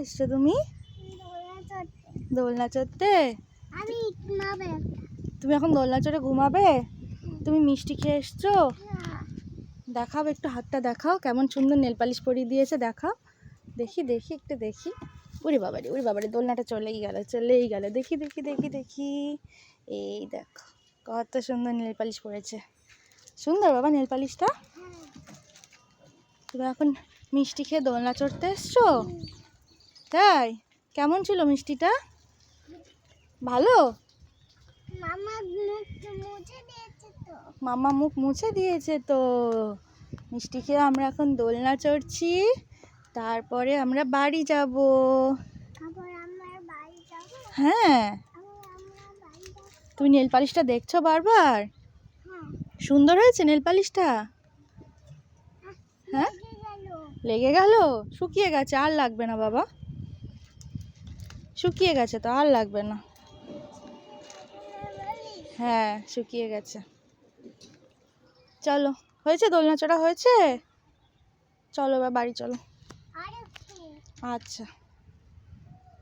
এসছো তুমি? দোলনা চড়তে। তুমি এখন দোলনা চড়ে ঘুমাবে? তুমি মিষ্টি খেয়ে এসছো? দেখাও একটু হাতটা, দেখাও কেমন সুন্দর নেল পালিশ পরিয়ে দিয়েছে, দেখাও। দেখি দেখি একটু দেখি। উড়ি বাবারে দোলনাটা চলেই গেল। দেখি দেখি দেখি দেখি। এই দেখো কত সুন্দর নেল পালিশ পরেছে। সুন্দর বাবা নেল পালিশটা। তুমি এখন মিষ্টি খেয়ে দোলনা চড়তে এসছো? তাই? কেমন ছিল মিষ্টিটা? ভালো? মামা মুখ মুছে দিয়েছে তো। মিষ্টি খেয়ে আমরা এখন দোলনা চড়ছি, তারপরে আমরা বাড়ি যাব। হ্যাঁ। তুমি নেল পালিশটা দেখছো বারবার? সুন্দর হয়েছে নেল পালিশটা? হ্যাঁ, লেগে গেল? শুকিয়ে গেছে, আর লাগবে না বাবা, শুকিয়ে গেছে তো, আর লাগবে না। হ্যাঁ শুকিয়ে গেছে। চলো, হয়েছে দোলনা চড়া হয়েছে, চলো এবার বাড়ি চলো। আচ্ছা।